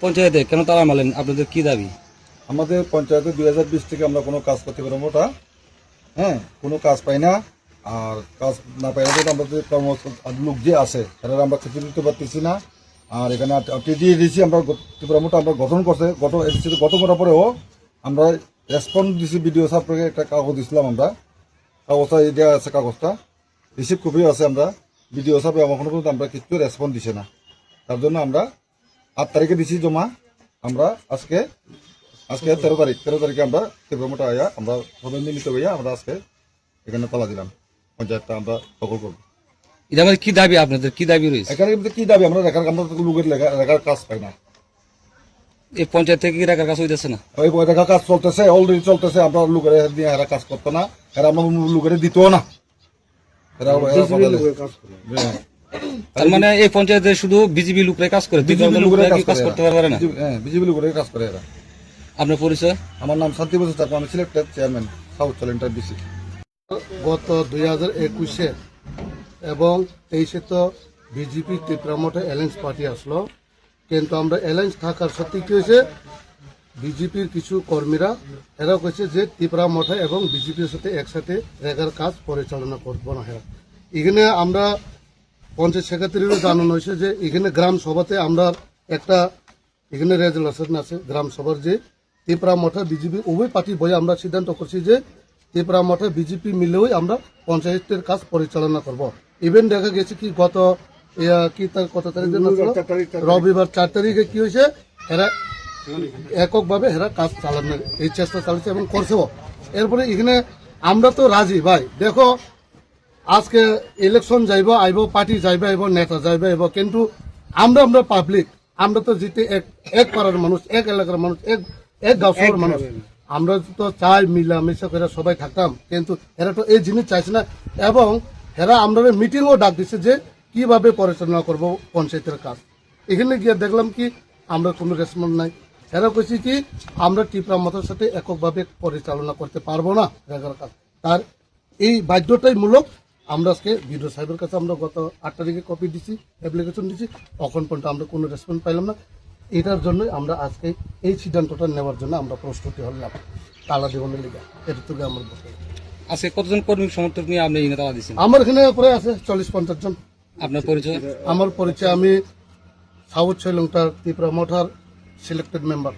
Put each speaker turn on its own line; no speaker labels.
পঞ্চায়েতে কেন তালা মারলেন? আপনাদের কি দাবি?
আমাদের পঞ্চায়েতে 2020 থেকে আমরা কোনো কাজ করতে পারবো ওটা, কোনো কাজ পাই না। আর কাজ না পাই না আমাদের লোক যে আছে তারা আমরা ক্ষতি দিতে পারতেছি না। আর এখানে টিডিএডিসি আমরা ত্রিপুরামোটা আমরা গঠন করছে, গঠন করার পরেও আমরা রেসপন্স দিছি। বিডিও সাহেবকে একটা কাগজ দিছিলাম আমরা, কাগজটা এই দেওয়া আছে, কাগজটা রিসিভ কপিও আছে। আমরা বিডিও সাহেব এখনো পর্যন্ত আমরা কিছু রেসপন্স দিছে না। তার জন্য আমরা 8 তারিখে দিছি জমা। আমরা আজকে 13 তারিখে আমরা ত্রিপুরামোটা আয়া আমরা সবাই মিলিত হইয়া আমরা আজকে এখানে তালা দিলাম, পঞ্চায়েতটা আমরা দখল করবো।
এটা আমাদের কি দাবি? আপনাদের কি দাবি রয়েছে
এখানে কি দাবি? আমরা লোকের রেখার কাজ পাই না।
এই পঞ্চায়েত থেকে কি রাখার কাজ হইতেছে না?
ওই রেখার কাজ চলতেছে, অলরেডি চলতেছে। আমরা লোকের দিয়ে এরা কাজ করতো না, এরা আমরা লোকের দিতও না।
তার মানে এই পঞ্চায়েতে শুধু বিজেপি লোকরা কাজ করে, কাজ করতে পারে না?
বিজেপি লোকের কাজ করে এরা।
আপনার পরিচয়?
আমার নাম শান্তি বসু, আমি selected chairman south challenger BC.
গত 2021 এবং 23 তো বিজেপি ত্রিপুরামোটা অ্যালায়েন্স পার্টি আসলো, কিন্তু আমরা অ্যালায়েন্স থাকার সত্যি কি হয়েছে, বিজেপির কিছু কর্মীরা এরা কইছে যে ত্রিপুরামোটা এবং বিজেপির সাথে একসাথে রেগার কাজ পরিচালনা করবো না। এখানে আমরা পঞ্চায়েত সেক্রেটারিরও জানানো হয়েছে যে এখানে গ্রাম সভাতে আমরা একটা এখানে রেজুলেশন আছে গ্রাম সভার, যে ত্রিপুরামোটা বিজেপি উভয় পার্টি বই আমরা সিদ্ধান্ত করছি যে ত্রিপুরামোটা বিজেপি মিলেও আমরা পঞ্চায়েতের কাজ পরিচালনা করব। ইভেন দেখা গেছে কি গত কত তারিখ রবিবার 4 তারিখে কি হয়েছে, এরা এককভাবে এরা কাজ চালানোর এই চেষ্টা চালাচ্ছে এবং করছেও। এরপরে এখানে আমরা তো রাজি ভাই, দেখো আজকে ইলেকশন যাইব আইব, পার্টি যাইবে আইব, নেতা যাইবে আইব, কিন্তু আমরা পাবলিক, আমরা তো জিতে এক পাড়ার মানুষ, এক এলাকার মানুষ, এক গাঁও শহরের মানুষ। আমরা তো চাই মিলামিশা করে সবাই থাকতাম, কিন্তু এরা তো এই জিনিস চাইছে না। এবং এরা আমরা মিটিংও ডাক দিচ্ছে যে কিভাবে পরিচালনা করব পঞ্চায়েতের কাজ। এখানে গিয়ে দেখলাম কি আমরা কোনো রেসপন্স নাই। এরা কইছি কি আমরা ত্রিপুরামোটার সাথে এককভাবে পরিচালনা করতে পারবো না রেগার কাজ। তার এই বাধ্যতাই মূলক আমরা আজকে বিডিও সাহেবের কাছে আমরা গত 8 তারিখে কপি দিছি, অ্যাপ্লিকেশন দিছি, এখন পর্যন্ত আমরা কোনো রেসপন্স পাইলাম না। এটার জন্য আমরা আজকে এই সিদ্ধান্তটা নেওয়ার জন্য আমরা প্রস্তুতি হলাম তালা দেওয়ানের লিগে। এটা থেকে আমার বক্তব্য।
আজকে কতজন কর্মী সমর্থক নিয়ে আপনি এখানে তালা দিচ্ছেন?
আমার এখানে প্রায় আছে 40-50 জন।
আপনার পরিচয়?
আমার পরিচয়, আমি সাউথ শ্রীলঙ্কার ত্রিপুরামোটার সিলেক্টেড মেম্বার।